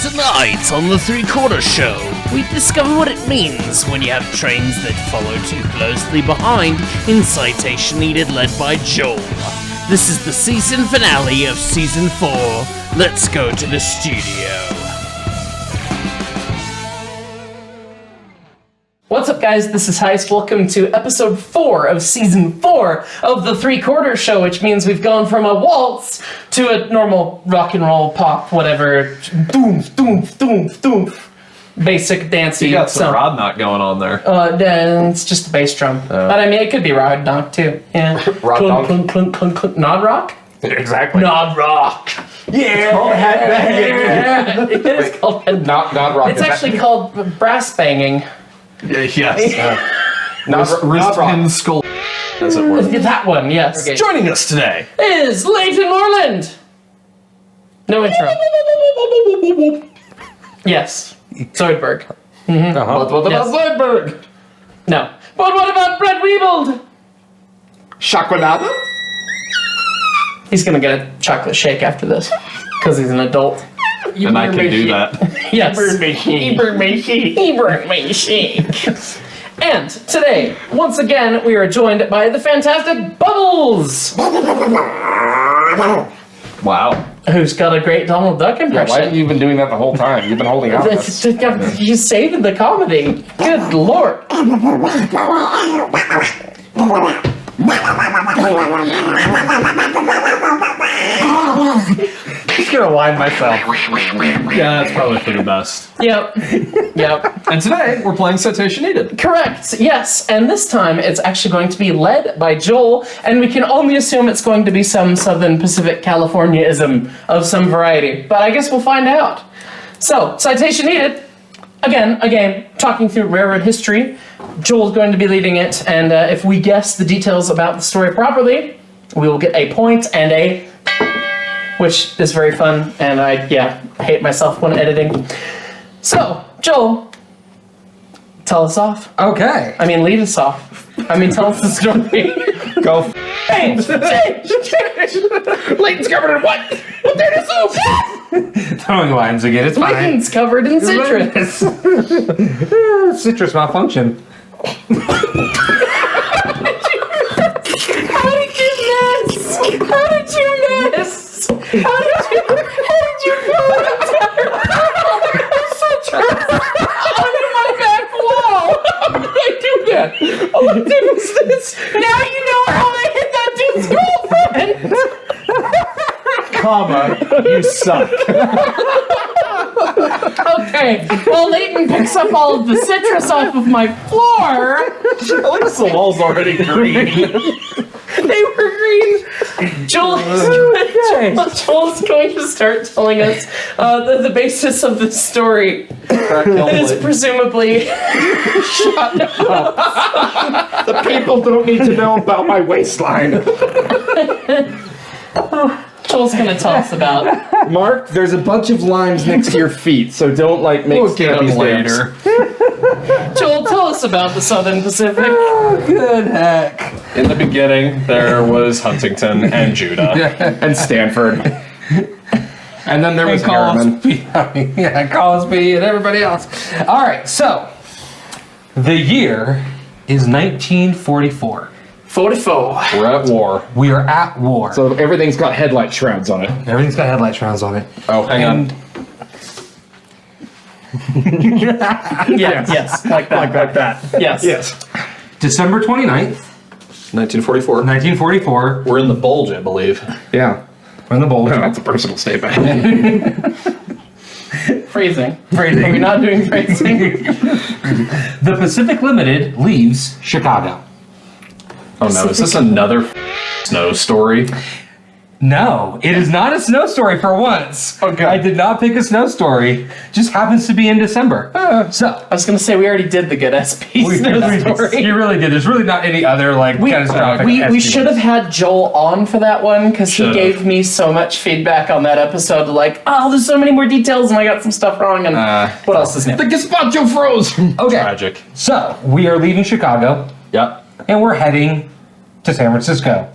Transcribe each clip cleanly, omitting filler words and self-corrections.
Tonight on the Three-Quarter Show, we discover what it means when you have trains that follow too closely behind in Citation Needed led by Joel. This is the season finale of Season 4. Let's go to the studio. What's up, guys? This is Heist. Welcome to episode 4 of season 4 of the Three-Quarter Show, which means we've gone from a waltz to a normal rock and roll, pop, whatever, doom, doom, doom, doom, basic dancing. You got some rod knock going on there. It's just the bass drum. But I mean, it could be rod knock too. Yeah. Rod clunk, knock? clunk, clunk, clunk, clunk. Nod rock? Exactly. Nod rock. Yeah. It is called Nod rock. It's actually called brass banging. Yes. Wrist pin skull, as it were. That one, yes. Okay. Joining us today Is Leighton Moreland. No intro. Yes. Zoidberg. What about Yes. Zoidberg? No. But what about Brett Weebold? Shaquanada? He's gonna get a chocolate shake after this. Because he's an adult. And I can do that. Yes. He burned my sheet. He burnt my shake. And today, once again, we are joined by the fantastic Bubbles! Wow. Who's got a great Donald Duck impression. Why haven't you been doing that the whole time? You've been holding out. You're saving the comedy. Good lord. I'm just gonna wind myself. Yeah, that's probably for the best. Yep. And today, we're playing Citation Needed. Correct. Yes. And this time it's actually going to be led by Joel, and we can only assume it's going to be some Southern Pacific California-ism of some variety. But I guess we'll find out. So, Citation Needed. Again, a game talking through railroad history. Joel's going to be leading it, and if we guess the details about the story properly, we will get a point and a... which is very fun, and I hate myself when editing. So, Joel, tell us off. Okay. I mean, lead us off. I mean, tell us the story. Go. Change! Leighton's covered in what? What there to soup? Throwing lines again. It's fine. Leighton's covered in citrus. Citrus malfunction. How did you miss? How did you miss? How did you pull an entire citrus onto my back wall? How did I do that? Oh, what was this? Now you know how I hit that dude's girlfriend! Comma. You suck. Okay, well, Leighton picks up all of the citrus off of my floor. At least the wall's already green. They were green. Joel's going to start telling us the basis of the story. That is presumably... Shut up. The people don't need to know about my waistline. Joel's going to tell us about... Mark, there's a bunch of lines next to your feet, so don't make We'll get them stabby later. Joel, tell us about the Southern Pacific. Oh, good heck. In the beginning, there was Huntington and Judah. And Stanford. And then there was Harriman. Yeah, Cosby and everybody else. All right, so the year is 1944. 44. We're at war. We are at war. So everything's got headlight shrouds on it. Everything's got headlight shrouds on it. Oh, hang on. Yes, like that. Yes. Yes. December 29th, 1944. 1944. We're in the bulge, I believe. Yeah. We're in the bowl. That's a personal statement. Phrasing. Are we not doing phrasing? The Pacific Limited leaves Chicago. Oh no, is this another snow story? No, it is not a snow story for once. Okay. I did not pick a snow story. Just happens to be in December. So I was going to say, we already did the good SP story. you really did. There's really not any other catastrophic. We SP should have had Joel on for that one because he gave me so much feedback on that episode. Like, oh, there's so many more details and I got some stuff wrong. And what else is new? The gazpacho froze. Okay. Tragic. So we are leaving Chicago. Yep. And we're heading to San Francisco.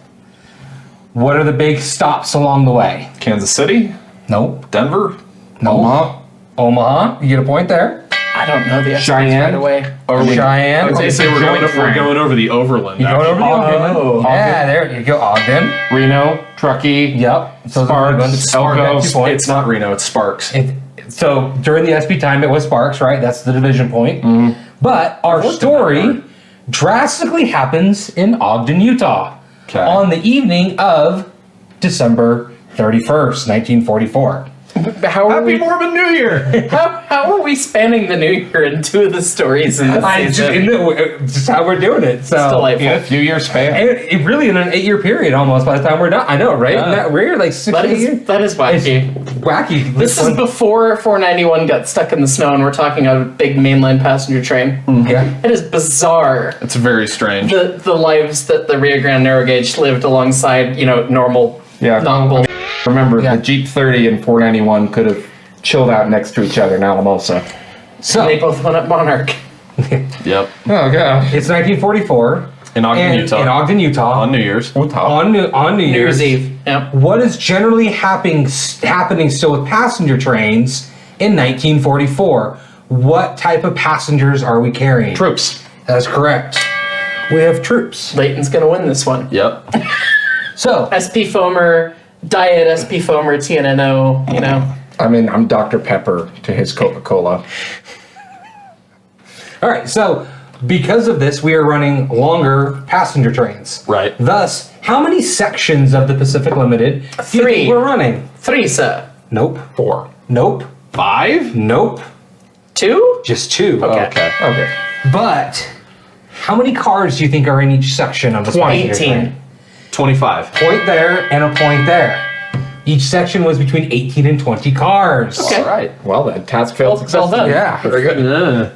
What are the big stops along the way? Kansas City? Nope. Denver? No. Omaha, you get a point there. I don't know the SPs Cheyenne. right away. Cheyenne. They say we're going over the overland. You're going over the Oh. Ogden. Yeah, there you go. Ogden. Reno, Truckee. Yep. So Sparks, Elko. It's not Reno, it's Sparks. So during the SP time, it was Sparks, right? That's the division point. But our story drastically happens in Ogden, Utah, on the evening of December 31st, 1944. How are we? Mormon New Year! How are we spanning the New Year in two of the stories in this season? Just how we're doing it. So It's delightful. In a few years span. it really in an 8-year period almost by the time we're done. I know, right? Isn't that weird? Like 6 years. That is wacky. It's wacky. This is before 491 got stuck in the snow and we're talking a big mainline passenger train. Yeah. It is bizarre. It's very strange. The lives that the Rio Grande narrow gauge lived alongside, normal non-bull. Remember, the Jeep 30 and 491 could have chilled out next to each other in Alamosa. So They both went up Monarch. Yep. Oh, God. it's 1944 In Ogden, Utah. In Ogden, Utah. On New Year's. On New New Year's Eve. Yep. What is generally happening still with passenger trains in 1944? What type of passengers are we carrying? Troops. That's correct. We have troops. Leighton's gonna win this one. Yep. So, SP Foamer, Diet SP Foamer, TNNO, I mean, I'm Dr. Pepper to his Coca-Cola. all right. So, because of this, we are running longer passenger trains. Right. Thus, how many sections of the Pacific Limited do you 3. think we're running? 3, sir. Nope. 4. Nope. 5? Nope. 2? Just 2. Okay. Okay. But how many cars do you think are in each section of the passenger 18. train? 25. Point there and a point there. Each section was between 18 and 20 cars. Okay. All right. Well, then, task failed Well successfully. done. Yeah. Very good.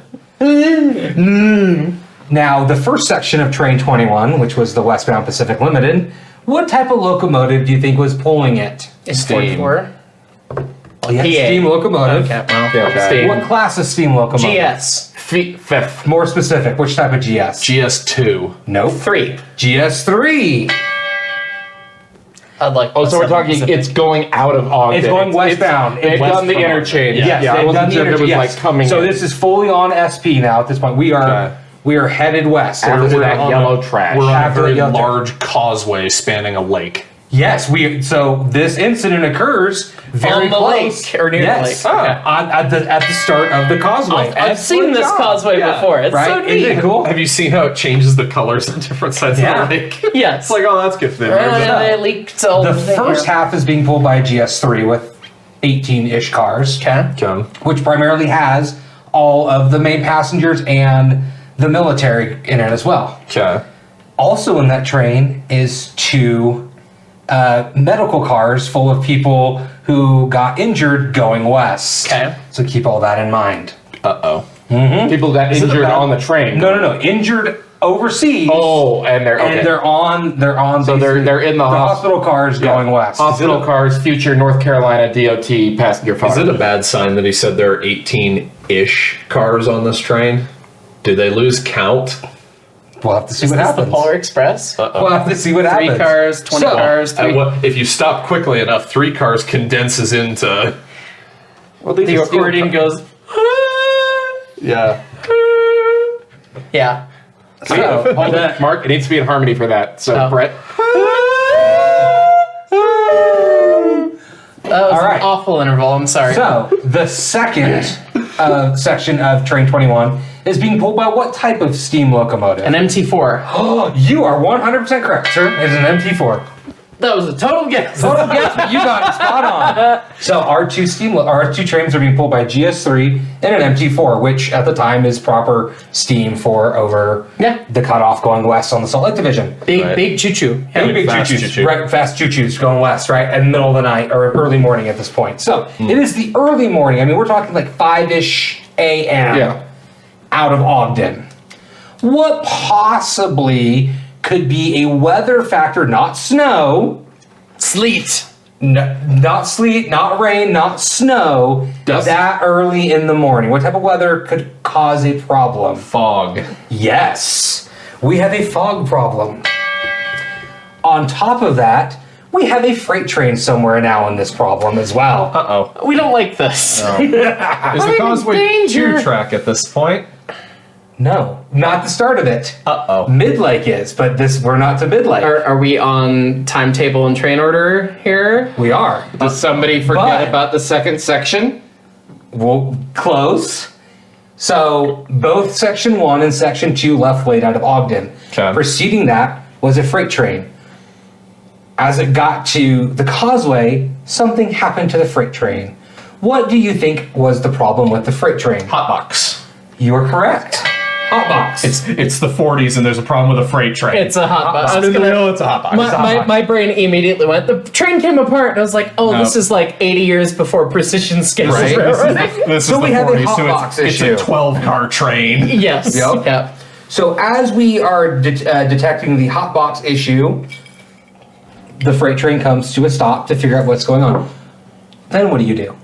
Now, the first section of Train 21, which was the westbound Pacific Limited, what type of locomotive do you think was pulling it? It's Steam. 44. Yeah, PA. steam locomotive. Okay, well. Yeah, Steam. What class of steam locomotive? GS. Fifth. More specific, which type of GS? GS2. Nope. 3. GS3. I'd like. Oh, so we're talking, it's going out of Ogden. It's going westbound. They've done the from interchange. Ogden. Yes, Yeah, I they've wasn't done the sure if it was interchange. like coming So in. this is fully on SP now at this point. We are headed west. After that on yellow a- trash. We're on a After very the yellow trash. large causeway spanning a lake. Yes, so this incident occurs very On the close. lake, or near the yes, lake. Okay. at the start of the causeway. I've seen this causeway before. It's right? so neat. Isn't it cool? Have you seen how it changes the colors on different sides Yeah. of the lake? Yes. It's like, oh, that's good. They leaked all The thing first here. half is being pulled by a GS3 with 18-ish cars, Okay. which primarily has all of the main passengers and the military in it as well. Okay. Also in that train is 2 medical cars full of people who got injured going west. Okay. So keep all that in mind. Uh-oh. People got injured on the train. No. Injured overseas. Oh, and they're okay. And they're on. So they're in the hospital cars going west. Hospital cars, future North Carolina DOT passenger farm. Is it a bad sign that he said there are 18-ish cars on this train? Do they lose count? We'll have to see Is what this happens. the Polar Express? We'll have to see what 3 happens. cars, 20 So, cars, 3. If you stop quickly enough, 3 cars condenses into... Well, these The are still- accordion goes. Yeah. Yeah. So, hold it, Mark. It needs to be in harmony for that. So, Oh. Brett. That was All right. an awful interval. I'm sorry. So the second section of Train 21 is being pulled by what type of steam locomotive? An MT4. Oh, you are 100% correct, sir. It's an MT4. That was a total guess. Total guess, but you got it spot on. So our two trains are being pulled by GS3 and an MT4, which at the time is proper steam for over the cutoff going west on the Salt Lake Division. Big choo-choo. Big fast choo-choos, choo-choo. right? Fast choo-choos going west, right? In the middle of the night or early morning at this point. So it is the early morning. I mean, we're talking like 5-ish a.m. out of Ogden. What possibly could be a weather factor, not snow, Sleet. not sleet, not rain, not snow, that early in the morning? What type of weather could cause a problem? Fog. Yes, we have a fog problem. On top of that, we have a freight train somewhere now in this problem as well. Uh-oh. We don't like this. Is the Causeway danger. 2 track at this point? No, not the start of it. Uh-oh. Midlake is, but we're not to Midlake. Are we on timetable and train order here? We are. Does somebody forget But- about the second section? Well, close. So both Section 1 and Section 2 left late out of Ogden. Okay. Preceding that was a freight train. As it got to the causeway, something happened to the freight train. What do you think was the problem with the freight train? Hotbox. You are correct. Hotbox. It's the 40s and there's a problem with a freight train. It's a hot box. Spin the wheel, it's a hot box. My brain immediately went, the train came apart, and I was like, oh, this is like 80 years before precision schedule. Right? This So is we the have a 40s, so hotbox it's issue. a 12-car train. Yes. Yep. Yep. So as we are detecting the hotbox issue, the freight train comes to a stop to figure out what's going on. Then what do?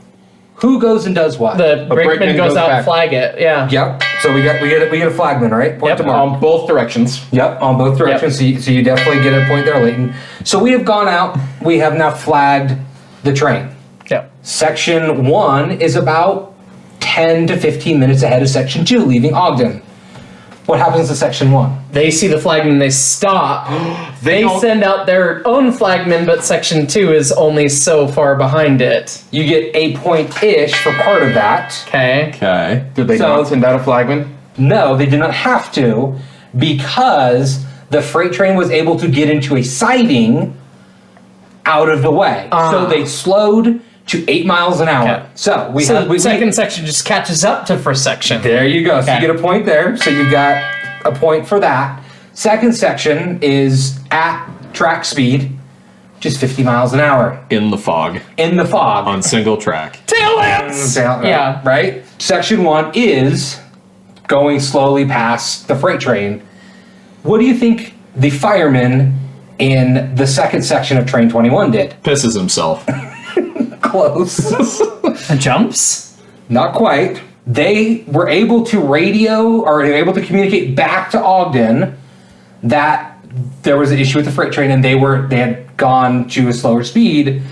Who goes and does what? The brakeman brakeman goes goes out back. and flag it. Yeah. Yep. So we get a flagman, right? Point Yep. to mark. On both directions. Yep, on both directions. So you definitely get a point there, Leighton. So we have gone out. We have now flagged the train. Yep. Section 1 is about 10 to 15 minutes ahead of Section 2, leaving Ogden. What happens to Section 1? They see the flagman, they stop. They don't- send out their own flagman, but Section 2 is only so far behind it. You get a point-ish for part of that. Okay. Okay. Did they So- not send out a flagman? No, they did not have to, because the freight train was able to get into a siding out of the way. So they slowed to 8 miles an hour. Okay. So we So have the second section just catches up to first section. There you go. So Okay. you get a point there. So you've got a point for that. Second section is at track speed, just 50 miles an hour In the fog. in the fog. On single track. Tail lamps! Yeah. Right? Section 1 is going slowly past the freight train. What do you think the firemen in the second section of Train 21 did? Pisses himself. Close. Jumps? Not quite. They were able to radio, or they were able to communicate back to Ogden that there was an issue with the freight train and they had gone to a slower speed.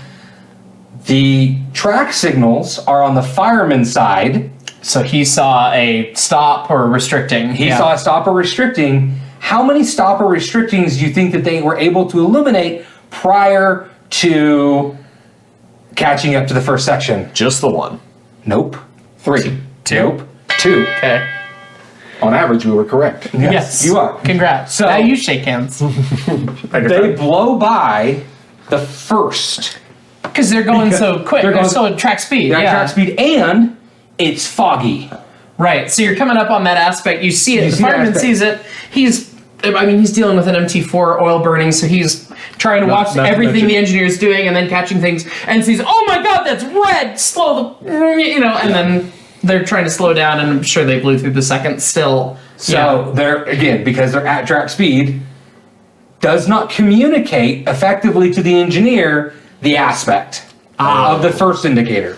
The track signals are on the fireman's side. So he saw a stop or restricting. He saw a stop or restricting. How many stop or restrictings do you think that they were able to eliminate prior to catching up to the first section? Just the one. Nope. 3. Nope. 2. Okay. On average, we were correct. Yes. You are. Congrats. So- now you shake hands. They blow by the first. Because they're going so quick. they're They're going- still at track speed. They're at Yeah. track speed, and it's foggy. Right. So you're coming up on that aspect. You see it. You The see that fireman aspect. sees it. He's dealing with an MT4 oil burning, so he's trying to watch not to everything mention- the engineer's doing and then catching things and sees, oh my god, that's red! Slow the, and then they're trying to slow down, and I'm sure they blew through the second still. So they're, again, because they're at track speed, does not communicate effectively to the engineer the aspect of the first indicator.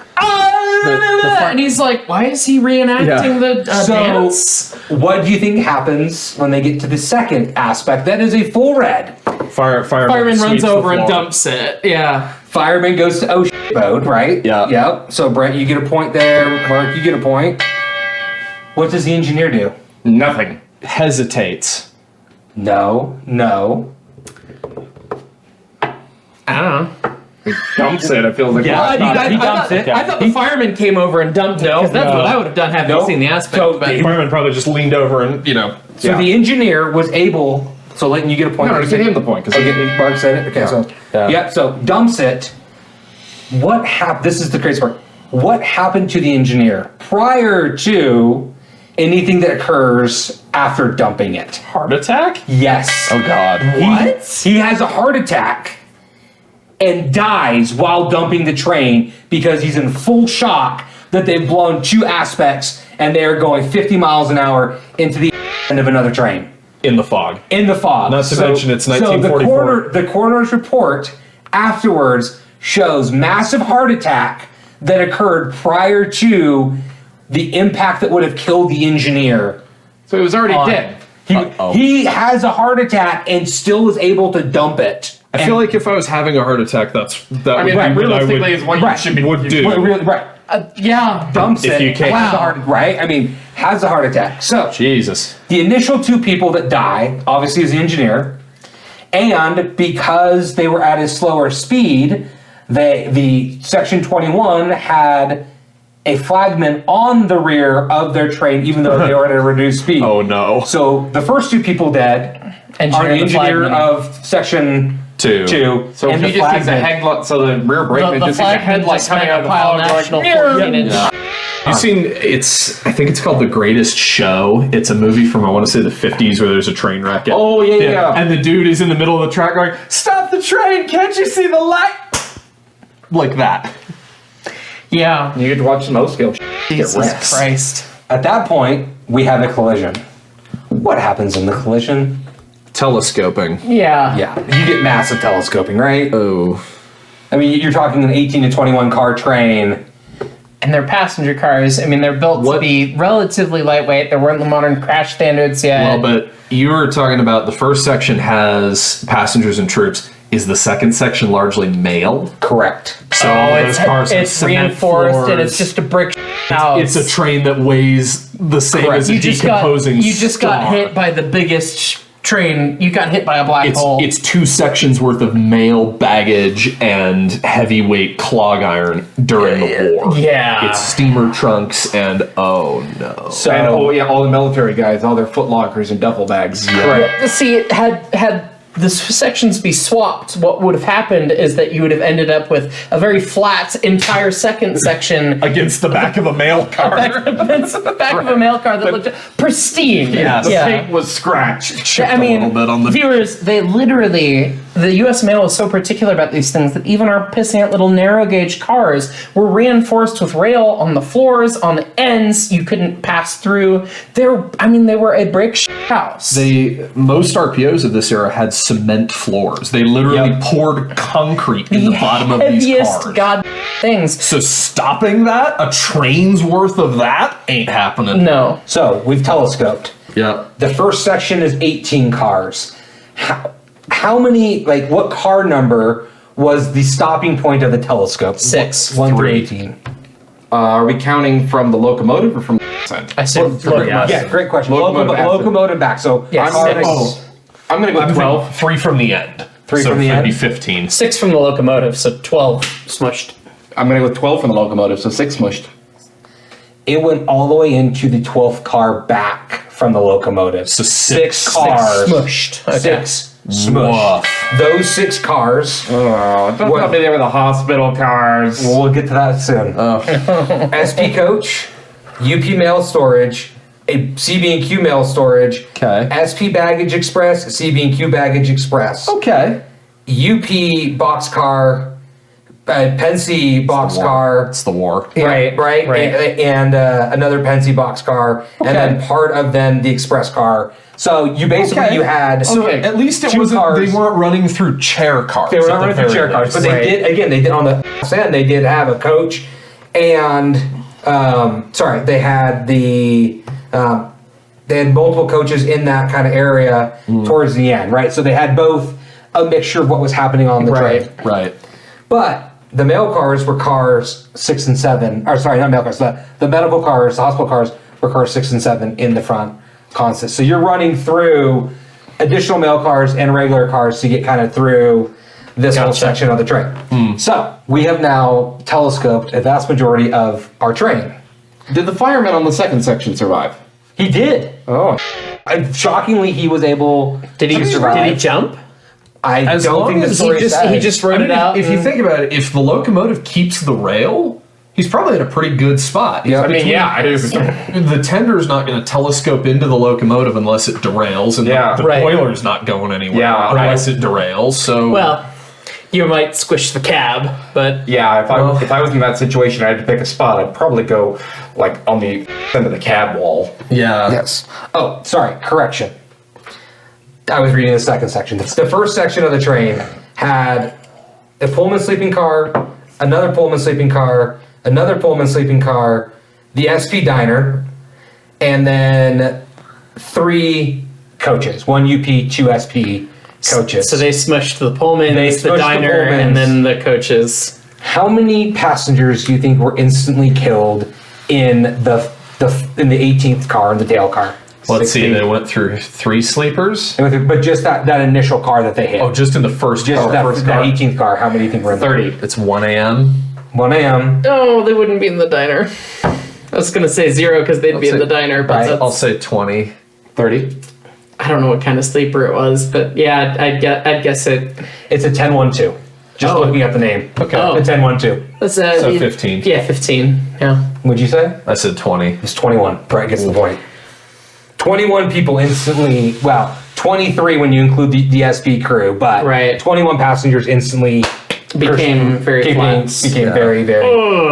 And he's like, why is he reenacting the So- dance? What do you think happens when they get to the second aspect? That is a full red. Fireman runs sweeps the over and floor. dumps it. Yeah. Fireman goes to mode, right? Yeah. Yep. So Brent, you get a point there. Mark, you get a point. What does the engineer do? Nothing. Hesitates. No. I don't know. Dumps it. It feels like He dumps thought, it. I thought the fireman came over and dumped it, because that's what I would have done had Nope. they seen the aspect. So but The fireman probably just leaned over and, So the engineer was able. So Leighton, you get a point. No, give him the point, 'cause okay, Mark said it. Okay, so Yeah. So dumps it. What happened? This is the crazy part. What happened to the engineer prior to anything that occurs after dumping it? heart attack? Yes. Oh God. He has a heart attack and dies while dumping the train because he's in full shock that they've blown two aspects and they are going 50 miles an hour into the end of another train. In the fog. In the fog. Not to mention it's So 1944. the coroner's report afterwards shows massive heart attack that occurred prior to the impact that would have killed the engineer. So he was already dead. He has a heart attack and still is able to dump it. I feel like if I was having a heart attack, that I mean, would be what I realistically, is what you should be would do. Right. Yeah. Dumps If it. you can't- has a heart, right? I mean, has a heart attack. So, Jesus. the initial 2 people that die, obviously, is the engineer. And because they were at a slower speed, the Section 21 had a flagman on the rear of their train, even though they were at a reduced speed. Oh no. So the first 2 people dead are the and engineer flagman. of Section 2. So and if he just sees a headlight, so the rear brakeman The just sees a flagman headlight just coming spent out of a the pile fog, national like, 14-inch. You've seen I think it's called The Greatest Show. It's a movie from, I want to say, the 50s where there's a train wreck. Oh, yeah. And the dude is in the middle of the track going, "Stop the train! Can't you see the light?" Like that. Yeah. You get to watch some O-scale Jesus Christ. At that point, we have a collision. What happens in the collision? Telescoping. Yeah. Yeah, you get massive telescoping, right? Oh. I mean, you're talking an 18 to 21 car train. And they're passenger cars. I mean, they're built to be relatively lightweight. There weren't the modern crash standards yet. Well, but you were talking about the first section has passengers and troops. Is the second section largely male? Correct. So those cars have it's cement reinforced and floors. it's just a brick house. It's a train that weighs the same Correct. as a you just decomposing got star. hit by the biggest train. You got hit by a black hole. It's 2 sections worth of mail baggage and heavyweight clog iron during the war. Yeah. It's steamer trunks and oh no. So, And all the military guys, all their foot lockers and duffel bags. correct. See, had the sections be swapped, what would have happened is that you would have ended up with a very flat entire second section Against the back of a mail car. back of a mail car that looked pristine. Yeah, the Paint was scratched. I mean, a little bit on the viewers, they literally, the U.S. mail is so particular about these things that even our pissant little narrow gauge cars were reinforced with rail on the floors, on the ends. You couldn't pass through. They were a brick house. Most RPOs of this era had cement floors. They literally poured concrete in the bottom of these heaviest cars. god things. So stopping that, a train's worth of that, ain't happening. No. So, we've telescoped. Yeah. The first section is 18 cars. How many, like, what car number was the stopping point of the telescope? 6. 1 through 3. 18. Are we counting from the locomotive or from the side? I said locomotive. Yeah, great question. Locomotive after. Locomotive back. So, Yes. car Six. number- I'm going to go 12. 3 from the end. 3 so from the it'd be end? 15. 6 from the locomotive, so 12 smushed. I'm going to go 12 from the locomotive, so 6 smushed. It went all the way into the 12th car back from the locomotive. So six 6 cars. Smushed. Okay. 6 smushed. Those 6 cars. Oh, don't What? tell me they were the hospital cars. We'll get to that soon. SP coach, UP mail storage, a CB&Q mail storage, Okay. SP baggage express, CB&Q baggage express, Okay. UP boxcar, Pensy boxcar, It's the war. Right, right, right. and another Pensy boxcar, and then part of then the express car. So you basically you had So at least it 2 wasn't. cars. They weren't running through chair cars. They were at not the running through very chair cars, but least. they did again. They did on the end. They did have a coach, and they had they had multiple coaches in that kind of area towards the end, right? So they had both a mixture of what was happening on the train. Right. But the mail cars were cars 6 and 7. Or sorry, not mail cars. The medical cars, the hospital cars were cars 6 and 7 in the front constant. So you're running through additional mail cars and regular cars to get kind of through this whole section of the train. So we have now telescoped a vast majority of our train. Did the fireman on the second section survive? He did. Oh. Shockingly, he was able to survive. Did he jump? I As don't long think the as story says. He just wrote it out. If you think about it, if the locomotive keeps the rail, he's probably at a pretty good spot. Yeah. I mean, yeah, it is. The tender's not going to telescope into the locomotive unless it derails, and Yeah. the Right. boiler's not going anywhere Yeah, unless it derails. So Well, you might squish the cab, but Yeah, if I was in that situation, I had to pick a spot. I'd probably go like on the end of the cab wall. yeah, Yes. Oh, sorry. Correction. I was reading the second section. The first section of the train had a Pullman sleeping car, another Pullman sleeping car, another Pullman sleeping car, the SP diner, and then 3 coaches. 1 UP, 2 SP, coaches. So they smushed the Pullmans, They the smushed the diner, Pullmans. and then the coaches. How many passengers do you think were instantly killed in the 18th car, in the tail car? Let's see, 16. they went through 3 sleepers. But just that initial car that they hit. Oh, just in the first just car. that, First that car. 18th car. How many do you think were in there? 30. It's 1 a.m. 1 a.m. Oh, they wouldn't be in the diner. I was gonna say 0 because they'd be in say- the diner, but right, that's, I'll say 20. 30. I don't know what kind of sleeper it was, but yeah, I'd guess it. It's a 10-1-2. Just Oh. looking at the name. Okay. Oh. A 10-1-2. That's So 15. Yeah, 15. Yeah. Would you say? I said 20. It's 21. Brett gets the point. 21 people instantly, well, 23 when you include the SP crew, but Right. 21 passengers instantly Became very flat. became very, very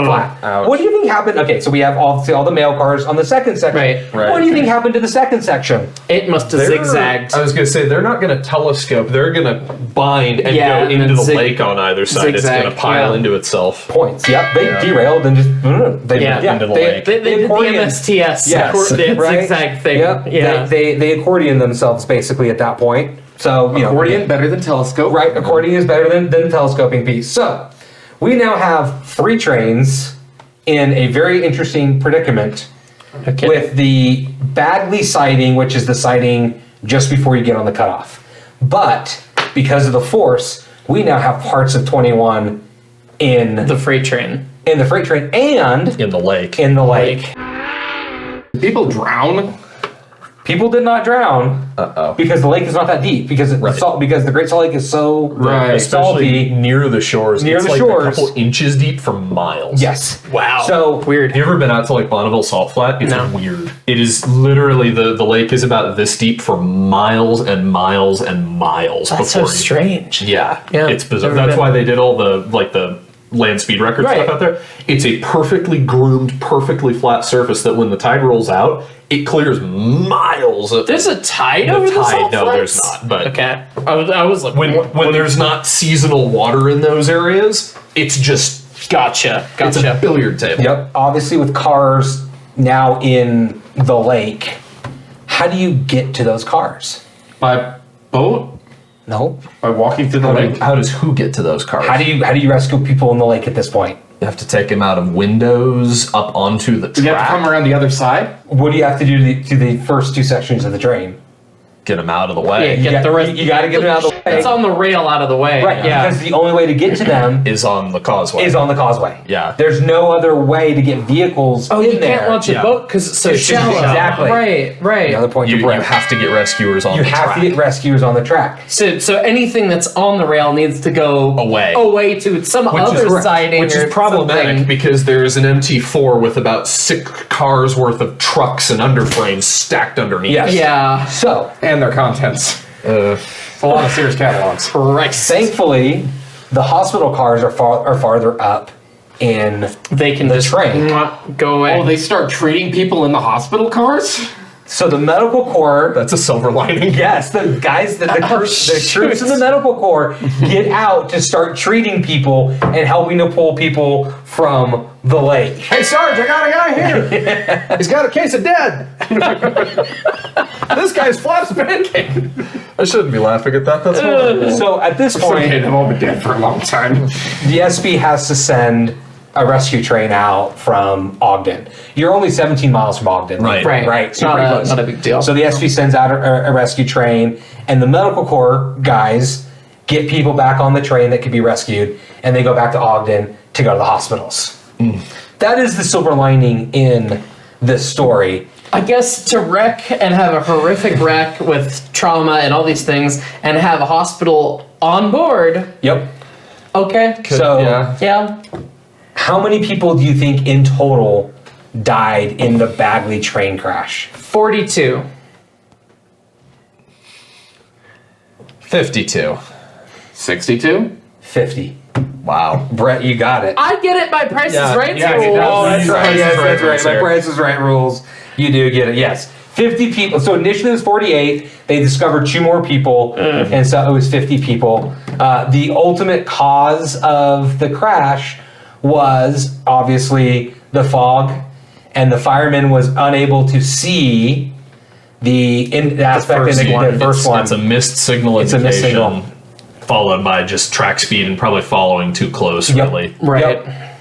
flat. Ouch. What do you think happened? Okay, so we have all the mail cars on the second section. Right. What do you think happened to the second section? It must have zigzagged. I was going to say, they're not going to telescope. They're going to bind and Yeah, go and into then the lake on either side. It's zigzag, going to pile yeah. into itself. Points. Yep, they derailed and just they Yeah. Into the lake. They did the accordion- MSTS, Yes, the right? zigzag thing. Yep. Yeah. They accordion themselves basically at that point. So Accordion better than telescope. Right, accordion is better than the telescoping piece. So, we now have 3 trains in a very interesting predicament with the Bagley sighting, which is the sighting just before you get on the cutoff. But because of the force, we now have parts of 21 in The freight train. the freight train and In the lake. in the lake. People drown. People did not drown Uh-oh. because the lake is not that deep because Right. because the Great Salt Lake is so Right. Especially salty. near the shores. Near it's the like shores. a couple inches deep for miles. Yes. Wow. So weird. Have you ever been out to like Bonneville Salt Flat? It's No. weird. It is literally the lake is about this deep for miles and miles and miles. That's so before you- strange. Yeah, Yeah, it's bizarre. never That's been. why they did all the land speed record Right. stuff out there. It's a perfectly groomed, perfectly flat surface that when the tide rolls out, it clears miles of. There's a tide The over the tide, salt no, flats? there's not, but- okay. I was like, when there's not seasonal water in those areas, it's just Gotcha. it's a billiard table. Yep. Obviously, with cars now in the lake, how do you get to those cars? By boat? No. By walking through the lake? How does who get to those cars? How do you rescue people in the lake at this point? You have to take them out of windows up onto the Do you have to track. come around the other side? What do you have to do to the first 2 sections of the train? Get them out of the way. Yeah, get the rest. You got to get them out of the way. It's on the rail out of the way. Right. Yeah. Because the only way to get to them Is on the causeway. is on the causeway. Yeah. There's no other way to get vehicles Oh, in you there. can't launch a Yeah. boat because it's so It's just- shallow. exactly. Right. Another point you to Brett. have to get rescuers on You the have track. to get rescuers on the track. So anything that's on the rail needs to go Away. to some Which is other correct. siding, Which or is problematic something. because there's an MT4 with about 6 cars worth of trucks and underframes stacked underneath. Yes. Yeah. So, And their contents. It's a lot of Sears catalogs. Christ. thankfully, the hospital cars are farther up in They can the just train. go away. Oh, they start treating people in the hospital cars? So the medical corps, That's a silver lining. yes, the guys, the troops in the medical corps get out to start treating people and helping to pull people from the lake. Hey, Sarge, I got a guy here. He's got a case of dead. This guy's flaps pancake. I shouldn't be laughing at that. That's horrible. So at this Okay, point, they've all been dead for a long time. the SP has to send a rescue train out from Ogden. You're only 17 miles from Ogden. Right. Right. So pretty close. not a big deal. So the SP sends out a rescue train, and the medical corps guys get people back on the train that could be rescued, and they go back to Ogden to go to the hospitals. That is the silver lining in this story. I guess to wreck and have a horrific wreck with trauma and all these things, and have a hospital on board. Yep. Okay. So, Yeah. how many people do you think in total died in the Bagley train crash? 42. 52. 62? 50. Wow. Brett, you got it. I get it by Price is Right yeah, rules. that's Oh, that's right. Price Yes, is Right that's right. rules My here. Price is Right rules. You do get it. Yes. 50 people. So initially it was 48. They discovered 2 more people, and so it was 50 people. The ultimate cause of the crash was obviously the fog, and the fireman was unable to see the aspect in the first one. It's a missed signal It's a missed signal. followed by just track speed and probably following too close, really. Right. Yep.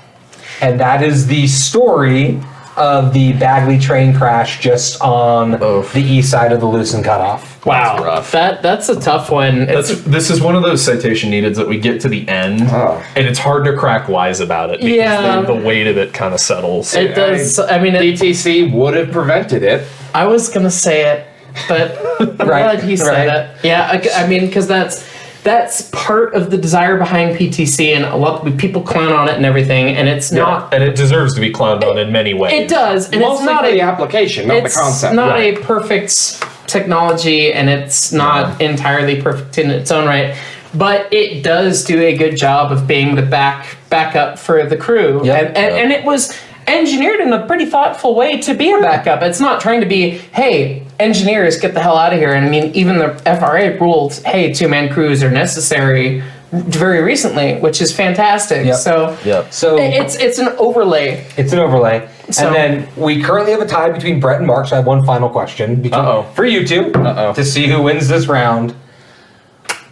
And that is the story of the Bagley train crash just on the east side of the Lucin cutoff. Wow. Rough. That's a tough one. This is one of those citation neededs that we get to the end, and it's hard to crack wise about it because the weight of it kind of settles. It does. I mean, DTC would have prevented it. I was gonna say it, but I'm glad he said it. Yeah, I mean, because that's part of the desire behind PTC, and a lot of people clown on it and everything, and it's not. And it deserves to be clowned on in many ways. It does, and Mostly it's not for the application, not the concept. It's not a perfect technology, and it's not entirely perfect in its own right. But it does do a good job of being the backup for the crew, and it was engineered in a pretty thoughtful way to be a backup. It's not trying to be, hey, engineers, get the hell out of here. And I mean, even the FRA ruled, hey, 2-man crews are necessary very recently, which is fantastic. So it's an overlay. It's an overlay. So- And then we currently have a tie between Brett and Mark, so I have one final question for you two to see who wins this round.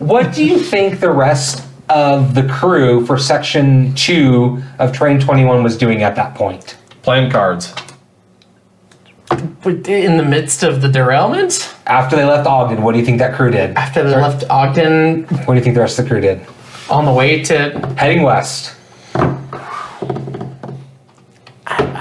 What do you think the rest of the crew for Section 2 of Train 21 was doing at that point? Playing cards. In the midst of the derailment, After they left Ogden, what do you think that crew did? after they left Ogden, What do you think the rest of the crew did? on the way to Heading west.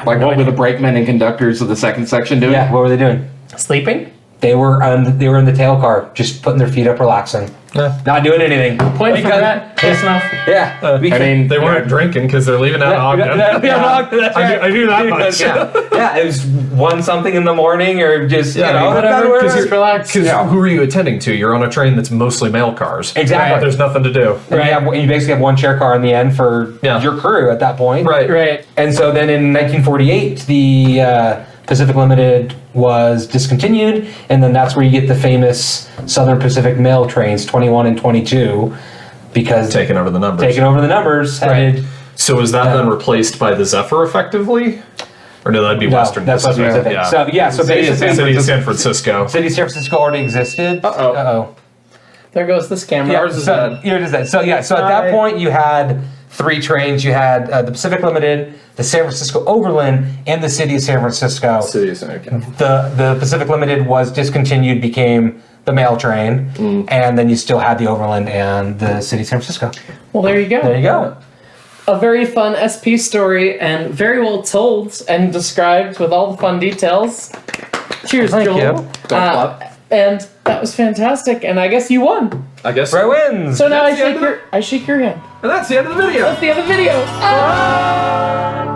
Like what were the brakemen and conductors of the second section doing? Yeah, what were they doing? sleeping. They were in the tail car, just putting their feet up, relaxing. Not doing anything. Point for that. Close enough. Yeah. I mean, they weren't drinking because they're leaving out Ogden. I do that much. Yeah, it was 1 something in the morning or just, whatever. Just relax. Because who are you attending to? You're on a train that's mostly mail cars. Exactly. There's nothing to do. And you basically have 1 chair car in the end for your crew at that point. Right. And so then in 1948, the Pacific Limited was discontinued, and then that's where you get the famous Southern Pacific mail trains, 21 and 22, because Taking over the numbers. headed. So is that then replaced by the Zephyr effectively? Or no, that'd be Western that's Pacific. Western Pacific. Yeah. So City basically, of San Francisco. City of San Francisco already existed. Uh-oh. There goes this camera. Yeah, so at that point you had 3 trains. You had the Pacific Limited, the San Francisco Overland, and the City of San Francisco. The Pacific Limited was discontinued, became the mail train, and then you still had the Overland and the City of San Francisco. Well, there you go. There you go. A very fun SP story, and very well told and described with all the fun details. Cheers, Thank Joel. you. And that was fantastic, and I guess you won. I guess. Brett wins. So now I shake your hand. And that's the end of the video. That's the end of the video. Ah!